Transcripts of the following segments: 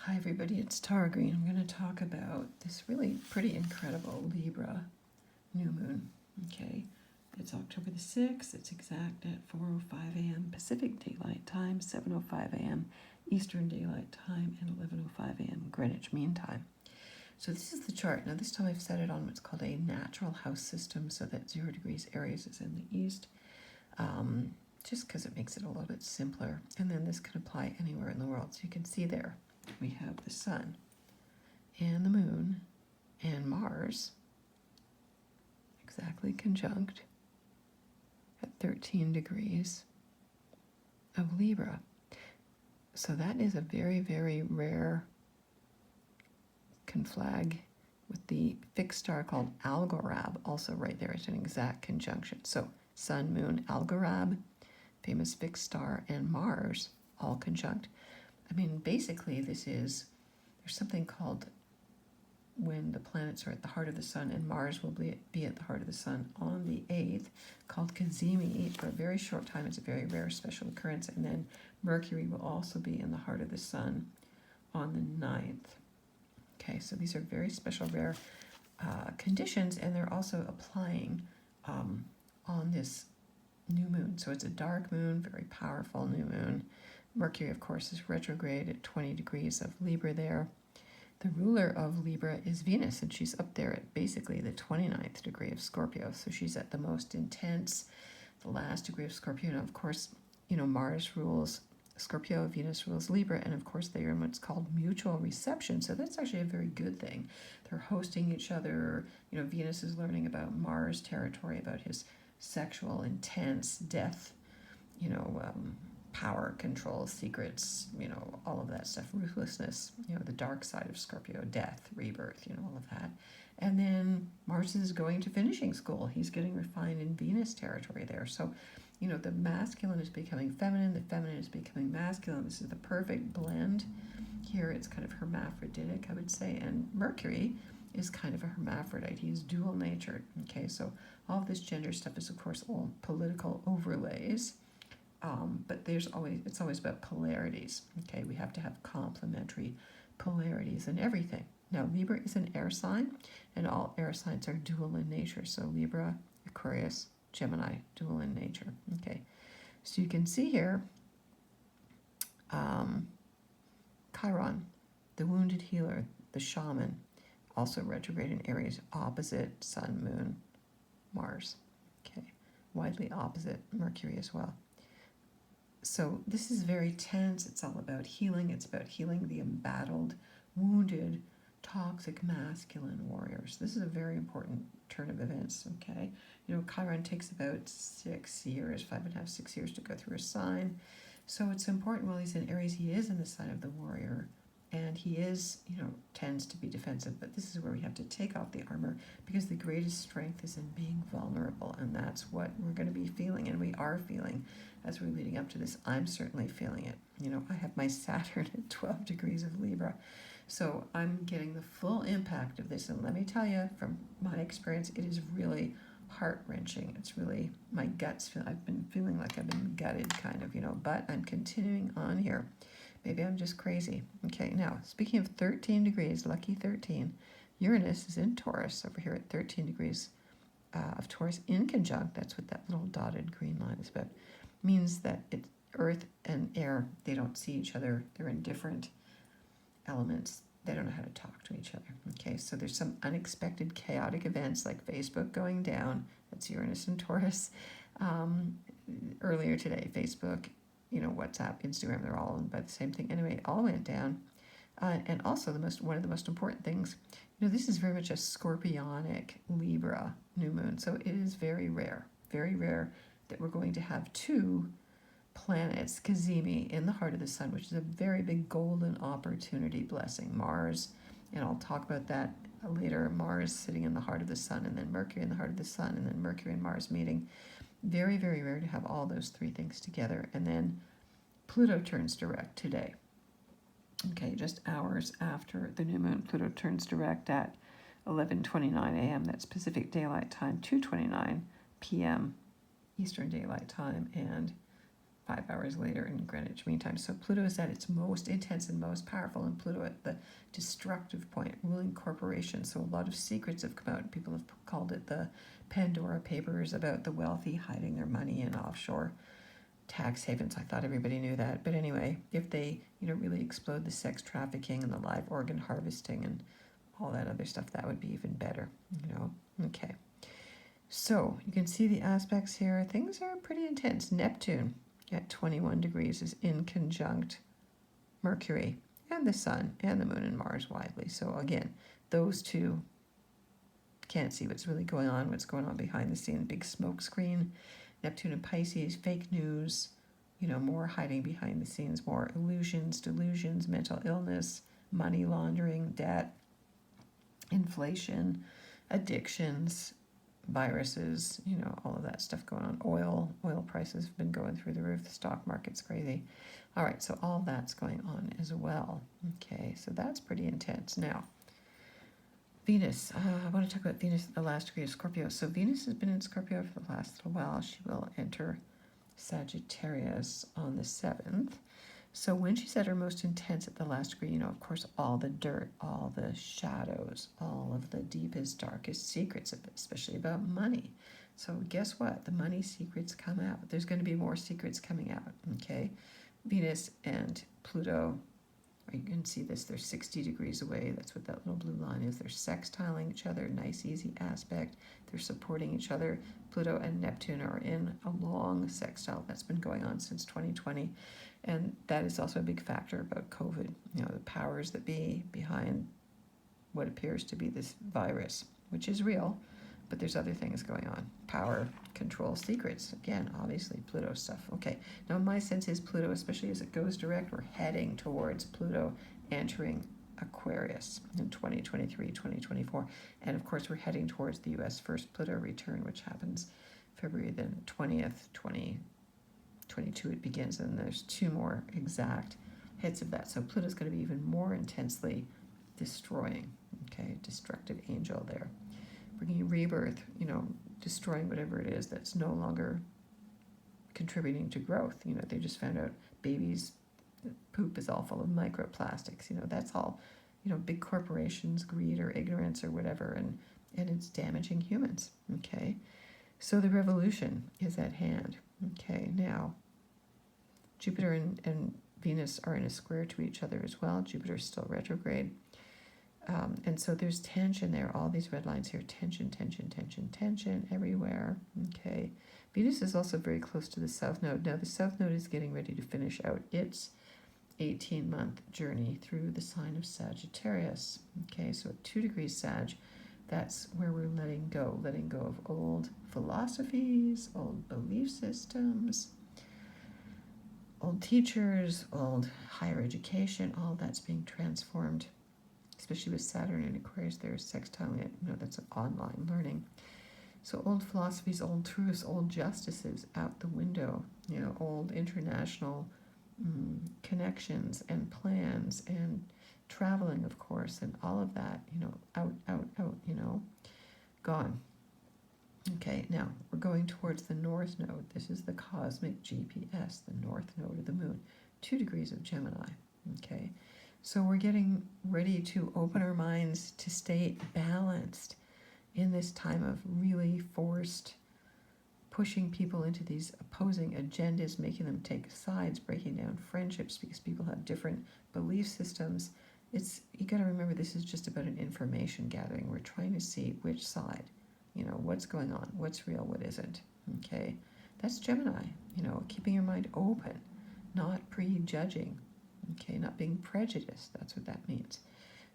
Hi everybody, it's Tara Green. I'm going to talk about this really pretty incredible Libra New Moon. Okay, it's October the 6th. It's exact at 4:05 a.m. Pacific Daylight Time, 7:05 a.m. Eastern Daylight Time, and 11:05 a.m. Greenwich Mean Time. So this is the chart. Now this time I've set it on what's called a natural house system, so that 0 degrees Aries is in the east, just because it makes it a little bit simpler. And then this can apply anywhere in the world. So you can see there we have the sun and the moon and Mars exactly conjunct at 13 degrees of Libra. So that is a very, very rare conflag with the fixed star called Algorab also right there. It's an exact conjunction. So sun, moon, Algorab, famous fixed star, and Mars all conjunct. I mean, basically there's something called when the planets are at the heart of the sun, and Mars will be at the heart of the sun on the 8th, called Cazimi. For a very short time, it's a very rare special occurrence. And then Mercury will also be in the heart of the sun on the 9th. Okay, so these are very special, rare conditions, and they're also applying on this new moon. So it's a dark moon, very powerful new moon. Mercury, of course, is retrograde at 20 degrees of Libra there. The ruler of Libra is Venus, and she's up there at basically the 29th degree of Scorpio. So she's at the most intense, the last degree of Scorpio. And of course, Mars rules Scorpio, Venus rules Libra, and of course they are in what's called mutual reception. So that's actually a very good thing. They're hosting each other. Venus is learning about Mars' territory, about his sexual, intense death, power, control, secrets, all of that stuff, ruthlessness, the dark side of Scorpio, death, rebirth, all of that. And then Mars is going to finishing school. He's getting refined in Venus territory there. So, the masculine is becoming feminine, the feminine is becoming masculine. This is the perfect blend. Here it's kind of hermaphroditic, I would say, and Mercury is kind of a hermaphrodite. He's dual natured. Okay, so all of this gender stuff is, of course, all political overlays. But it's always about polarities. Okay, we have to have complementary polarities in everything. Now, Libra is an air sign, and all air signs are dual in nature. So Libra, Aquarius, Gemini, dual in nature. Okay, so you can see here, Chiron, the wounded healer, the shaman, also retrograde in Aries, opposite Sun, Moon, Mars. Okay, widely opposite Mercury as well. So this is very tense. It's all about healing. It's about healing the embattled, wounded, toxic masculine warriors. This is a very important turn of events, okay? Chiron takes about 6 years, 5.5, 6 years to go through a sign. So it's important while he's in Aries, he is in the sign of the warrior. And he is, tends to be defensive, but this is where we have to take off the armor, because the greatest strength is in being vulnerable, and that's what we're going to be feeling, and we are feeling as we're leading up to this. I'm certainly feeling it. I have my Saturn at 12 degrees of Libra, so I'm getting the full impact of this, and let me tell you, from my experience, it is really heart-wrenching. It's really, my guts feel, I've been feeling like I've been gutted, kind of, but I'm continuing on here. Maybe I'm just crazy. Okay, now, speaking of 13 degrees, lucky 13, Uranus is in Taurus over here at 13 degrees of Taurus in conjunct. That's what that little dotted green line is about. Means that it's earth and air, they don't see each other. They're in different elements. They don't know how to talk to each other. Okay, so there's some unexpected chaotic events like Facebook going down. That's Uranus and Taurus. Earlier today, Facebook, WhatsApp, Instagram, they're all owned by the same thing. Anyway, it all went down. And also one of the most important things, this is very much a scorpionic Libra new moon. So it is very rare that we're going to have two planets, Cazimi, in the heart of the sun, which is a very big golden opportunity blessing. Mars, and I'll talk about that later, Mars sitting in the heart of the sun, and then Mercury in the heart of the sun, and then Mercury and Mars meeting. Very, very rare to have all those three things together. And then Pluto turns direct today. Okay, just hours after the new moon, Pluto turns direct at 11:29 a.m. That's Pacific Daylight Time, 2:29 p.m. Eastern Daylight Time, and 5 hours later in Greenwich Mean Time. So Pluto is at its most intense and most powerful, and Pluto at the destructive point, ruling corporations. So a lot of secrets have come out. People have called it the Pandora Papers, about the wealthy hiding their money in offshore tax havens. I thought everybody knew that. But anyway, if they, really explode the sex trafficking and the live organ harvesting and all that other stuff, that would be even better, Okay. So you can see the aspects here. Things are pretty intense. Neptune at 21 degrees is in conjunct Mercury and the Sun and the Moon and Mars widely. So again, those two can't see what's really going on, what's going on behind the scenes. Big smoke screen. Neptune and Pisces, fake news, more hiding behind the scenes, more illusions, delusions, mental illness, money laundering, debt, inflation, addictions, viruses, all of that stuff going on. Oil prices have been going through the roof. The stock market's crazy. All right, so all that's going on as well. Okay, so that's pretty intense. Now, Venus. I want to talk about Venus at the last degree of Scorpio. So Venus has been in Scorpio for the last little while. She will enter Sagittarius on the 7th. So when she's at her most intense at the last degree, of course, all the dirt, all the shadows, all of the deepest, darkest secrets, especially about money. So guess what? The money secrets come out. There's going to be more secrets coming out, okay? Venus and Pluto, you can see this, they're 60 degrees away. That's what that little blue line is. They're sextiling each other, nice, easy aspect. They're supporting each other. Pluto and Neptune are in a long sextile that's been going on since 2020. And that is also a big factor about COVID, the powers that be behind what appears to be this virus, which is real, but there's other things going on. Power, control, secrets. Again, obviously, Pluto stuff. Okay, now my sense is Pluto, especially as it goes direct, we're heading towards Pluto entering Aquarius in 2023, 2024. And of course, we're heading towards the U.S. first Pluto return, which happens February the 20th, 2022 it begins, and there's 2 more exact hits of that. So Pluto's going to be even more intensely destroying, okay, destructive angel there. Bringing rebirth, destroying whatever it is that's no longer contributing to growth. They just found out babies' poop is all full of microplastics. That's all, big corporations, greed or ignorance or whatever, and it's damaging humans, okay? So the revolution is at hand, okay? Now, Jupiter and Venus are in a square to each other as well. Jupiter's still retrograde. And so there's tension there, all these red lines here, tension, tension, tension, tension everywhere, okay? Venus is also very close to the South Node. Now, the South Node is getting ready to finish out its 18-month journey through the sign of Sagittarius, okay? So at 2 degrees Sag, that's where we're letting go of old philosophies, old belief systems, old teachers, old higher education, all that's being transformed. Especially with Saturn in Aquarius, there's sextiling it, that's an online learning. So old philosophies, old truths, old justices out the window, old international connections and plans and traveling, of course, and all of that, out, gone. Okay, now we're going towards the North Node. This is the cosmic GPS, the North Node of the Moon, 2 degrees of Gemini, okay? So we're getting ready to open our minds to stay balanced in this time of really forced pushing people into these opposing agendas, making them take sides, breaking down friendships because people have different belief systems. You got to remember, this is just about an information gathering. We're trying to see which side, what's going on, what's real, what isn't. Okay, that's Gemini. Keeping your mind open, not prejudging. Okay, not being prejudiced. That's what that means.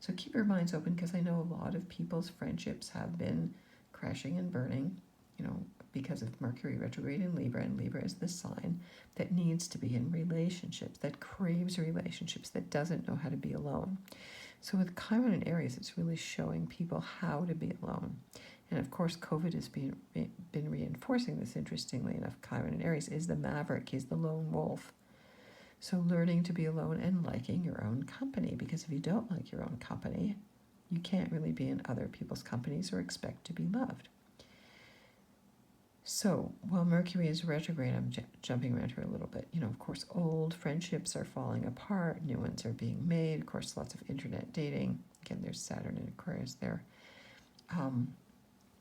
So keep your minds open, because I know a lot of people's friendships have been crashing and burning, because of Mercury retrograde in Libra, and Libra is the sign that needs to be in relationships, that craves relationships, that doesn't know how to be alone. So with Chiron in Aries, it's really showing people how to be alone. And of course, COVID has been reinforcing this, interestingly enough. Chiron in Aries is the maverick, he's the lone wolf. So learning to be alone and liking your own company, because if you don't like your own company, you can't really be in other people's companies or expect to be loved. So while Mercury is retrograde, I'm jumping around here a little bit. Of course, old friendships are falling apart, new ones are being made. Of course, lots of internet dating. Again, there's Saturn and Aquarius there.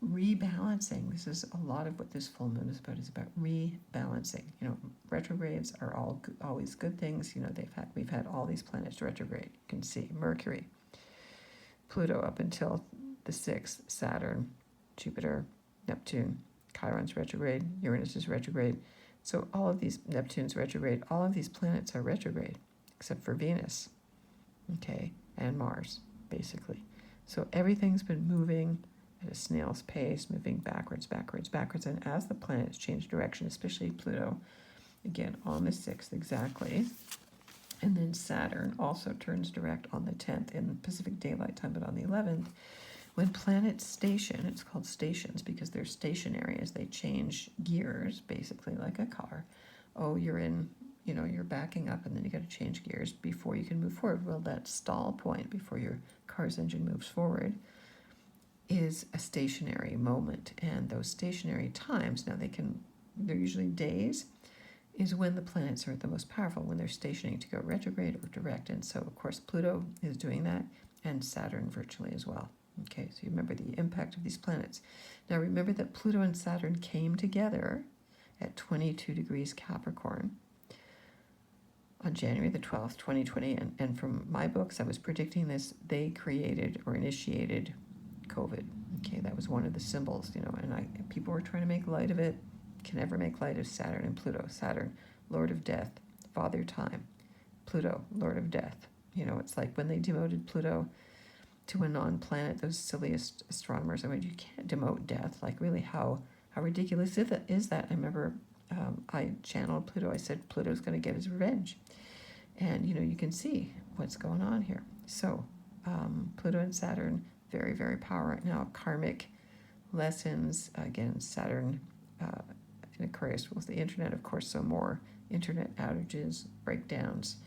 Rebalancing. This is a lot of what this full moon is about rebalancing. Retrogrades are always good things. We've had all these planets retrograde. You can see Mercury, Pluto up until the 6th, Saturn, Jupiter, Neptune, Chiron's retrograde, Uranus is retrograde. So all of these, Neptune's retrograde, all of these planets are retrograde, except for Venus, okay, and Mars, basically. So everything's been moving at a snail's pace, moving backwards. And as the planets change direction, especially Pluto, again, on the 6th exactly, and then Saturn also turns direct on the 10th in Pacific Daylight Time, but on the 11th, when planets station, it's called stations because they're stationary as they change gears, basically like a car. Oh, you're backing up and then you got to change gears before you can move forward. Well, that stall point before your car's engine moves forward is a stationary moment. And those stationary times, now they're usually days, is when the planets are at the most powerful, when they're stationing to go retrograde or direct. And so, of course, Pluto is doing that, and Saturn virtually as well. Okay, so you remember the impact of these planets. Now remember that Pluto and Saturn came together at 22 degrees Capricorn on January the 12th, 2020. And from my books, I was predicting this. They created or initiated COVID. Okay, that was one of the symbols, and people were trying to make light of it. Can never make light of Saturn and Pluto. Saturn, Lord of Death, Father Time. Pluto, Lord of Death. It's like when they demoted Pluto to a non-planet, those silliest astronomers, you can't demote death. Like, really, how ridiculous is that? I remember I channeled Pluto. I said, Pluto's going to get his revenge. And, you can see what's going on here. So, Pluto and Saturn, very, very powerful right now. Karmic lessons. Again, Saturn in Aquarius rules the internet, of course, so more internet outages, breakdowns,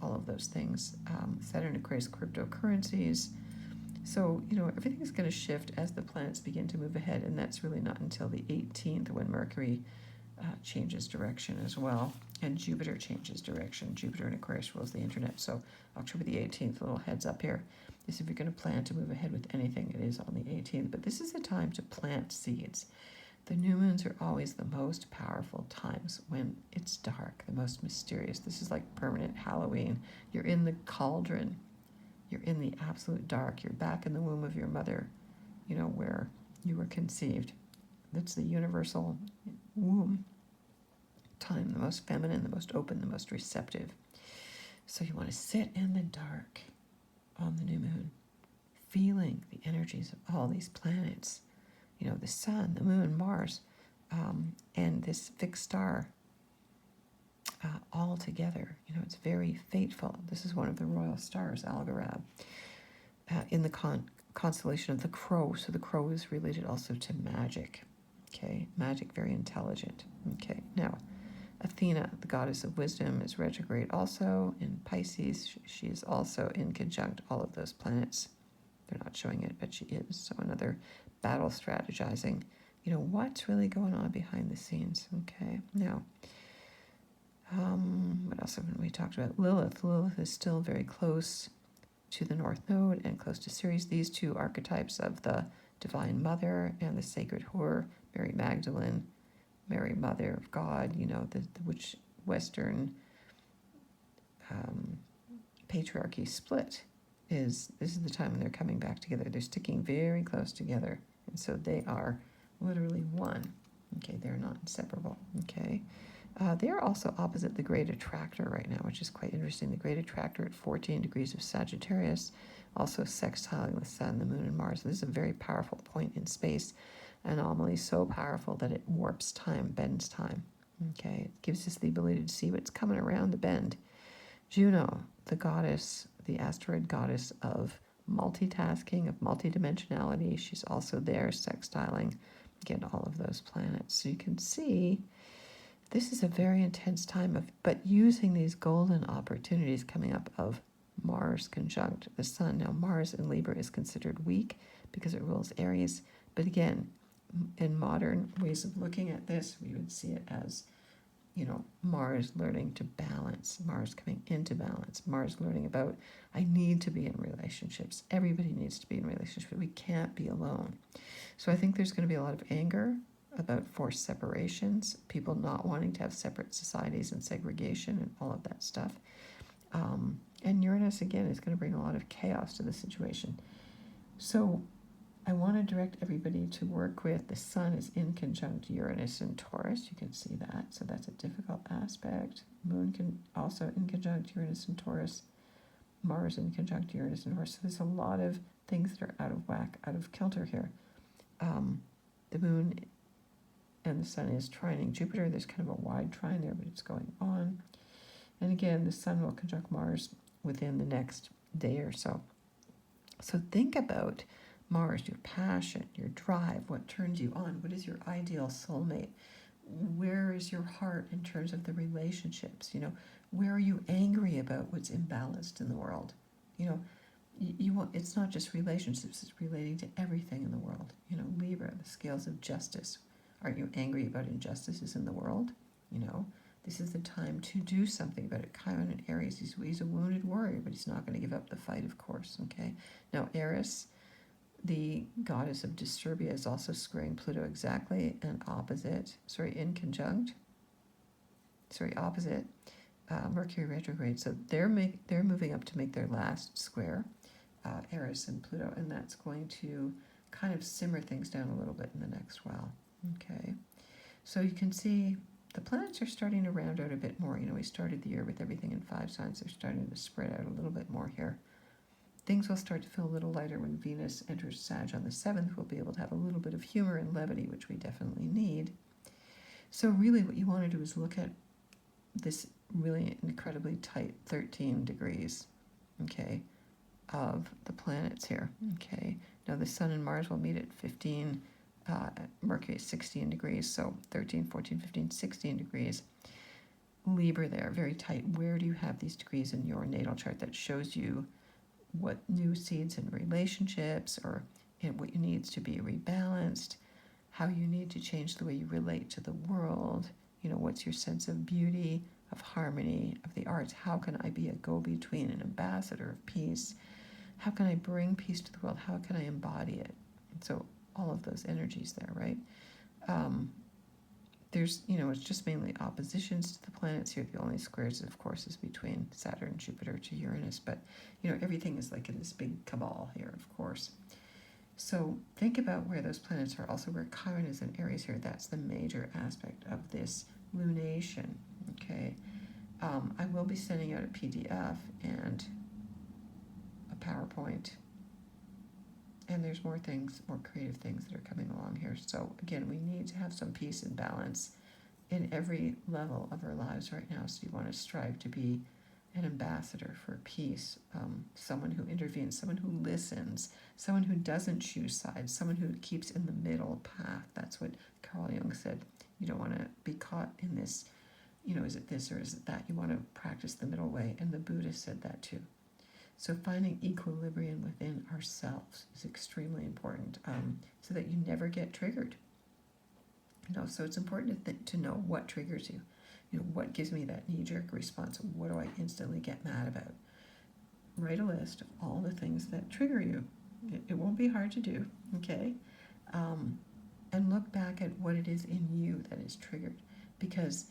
all of those things. Saturn Aquarius cryptocurrencies. So, everything's going to shift as the planets begin to move ahead, and that's really not until the 18th when Mercury changes direction as well, and Jupiter changes direction. Jupiter in Aquarius rules the internet. So October the 18th, a little heads up here, is if you're going to plan to move ahead with anything, it is on the 18th. But this is a time to plant seeds. The new moons are always the most powerful times when it's dark, the most mysterious. This is like permanent Halloween. You're in the cauldron. You're in the absolute dark. You're back in the womb of your mother, where you were conceived. That's the universal womb time, the most feminine, the most open, the most receptive. So you want to sit in the dark on the new moon, feeling the energies of all these planets. The sun, the moon, Mars, and this fixed star all together. It's very fateful. This is one of the royal stars, Algorab, in the constellation of the crow. So the crow is related also to magic. Okay, magic, very intelligent. Okay, now Athena, the goddess of wisdom, is retrograde also in Pisces. She is also in conjunct all of those planets. They're not showing it, but she is. So another battle strategizing. What's really going on behind the scenes? Okay, now, what else haven't we talked about? Lilith. Lilith is still very close to the North Node and close to Ceres. These two archetypes of the Divine Mother and the Sacred Whore, Mary Magdalene, Mary Mother of God, which Western patriarchy split this is the time when they're coming back together. They're sticking very close together. And so they are literally one. Okay, they're not inseparable. Okay. They're also opposite the Great Attractor right now, which is quite interesting. The Great Attractor at 14 degrees of Sagittarius, also sextiling the Sun, the Moon, and Mars. This is a very powerful point in space. Anomaly so powerful that it warps time, bends time. Okay, it gives us the ability to see what's coming around the bend. Juno, the goddess, the asteroid goddess of multitasking, of multidimensionality. She's also there sextiling, again, all of those planets. So you can see this is a very intense time but using these golden opportunities coming up of Mars conjunct the Sun. Now, Mars in Libra is considered weak because it rules Aries. But again, in modern ways of looking at this, we would see it as, Mars learning to balance, Mars coming into balance, Mars learning about, I need to be in relationships. Everybody needs to be in relationships. We can't be alone. So I think there's going to be a lot of anger about forced separations, people not wanting to have separate societies and segregation and all of that stuff. And Uranus, again, is going to bring a lot of chaos to the situation. So I want to direct everybody to work with, the Sun is in conjunct Uranus in Taurus. You can see that. So that's a difficult aspect. Moon can also in conjunct Uranus in Taurus. Mars in conjunct Uranus in Taurus. So there's a lot of things that are out of whack, out of kilter here. The Moon and the Sun is trining Jupiter. There's kind of a wide trine there, but it's going on. And again, the Sun will conjunct Mars within the next day or so. So think about Mars, your passion, your drive, what turns you on, what is your ideal soulmate, where is your heart in terms of the relationships, where are you angry about what's imbalanced in the world, you want, it's not just relationships, it's relating to everything in the world, Libra, the scales of justice. Aren't you angry about injustices in the world? This is the time to do something about it. Chiron in Aries, he's a wounded warrior, but he's not going to give up the fight, of course, okay? Now, Eris, the goddess of disturbia, is also squaring Pluto exactly and opposite, opposite Mercury retrograde. So they're moving up to make their last square, Eris and Pluto, and that's going to kind of simmer things down a little bit in the next while, okay? So you can see the planets are starting to round out a bit more. We started the year with everything in 5 signs. They're starting to spread out a little bit more here. Things will start to feel a little lighter when Venus enters Sag on the 7th. We'll be able to have a little bit of humor and levity, which we definitely need. So really what you want to do is look at this really incredibly tight 13 degrees, okay, of the planets here, okay. Now the Sun and Mars will meet at 15, Mercury is 16 degrees, so 13, 14, 15, 16 degrees. Libra there, very tight. Where do you have these degrees in your natal chart? That shows you what new seeds in relationships or what you needs to be rebalanced, how you need to change the way you relate to the world, what's your sense of beauty, of harmony, of the arts. How can I be a go-between, an ambassador of peace? How can I bring peace to the world? How can I embody it? And so all of those energies there, right? There's, it's just mainly oppositions to the planets here. The only squares, of course, is between Saturn, Jupiter to Uranus, but, everything is like in this big cabal here, of course. So think about where those planets are. Also where Chiron is in Aries here, that's the major aspect of this lunation, okay? I will be sending out a PDF and a PowerPoint, and there's more things, more creative things that are coming along here. So again, we need to have some peace and balance in every level of our lives right now. So you want to strive to be an ambassador for peace, someone who intervenes, someone who listens, someone who doesn't choose sides, someone who keeps in the middle path. That's what Carl Jung said. You don't want to be caught in this, is it this or is it that? You want to practice the middle way, and the Buddha said that too. So finding equilibrium within ourselves is extremely important, so that you never get triggered. So it's important to know what triggers you. What gives me that knee-jerk response? What do I instantly get mad about? Write a list of all the things that trigger you. It won't be hard to do, okay? And look back at what it is in you that is triggered, because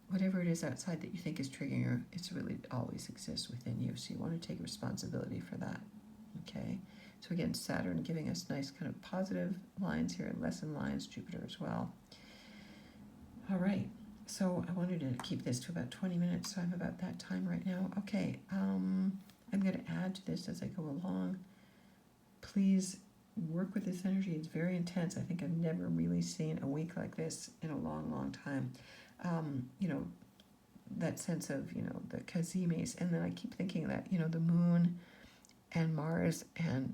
whatever it is outside that you think is triggering you, it's really always exists within you. So you want to take responsibility for that, okay? So again, Saturn giving us nice kind of positive lines here, lesson lines, Jupiter as well. All right, so I wanted to keep this to about 20 minutes, so I'm about that time right now. Okay, I'm going to add to this as I go along. Please work with this energy. It's very intense. I think I've never really seen a week like this in a long, long time. That sense of, the Kazimis. And then I keep thinking that, the moon and Mars and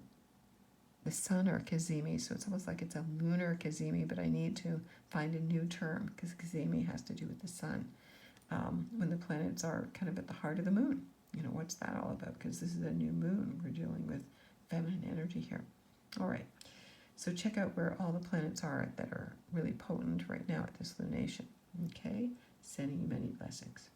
the sun are Kazimi. So it's almost like it's a lunar Kazimi, but I need to find a new term because Kazimi has to do with the sun. When the planets are kind of at the heart of the moon, what's that all about? Because this is a new moon. We're dealing with feminine energy here. All right. So check out where all the planets are that are really potent right now at this lunation. Okay? Sending you many blessings.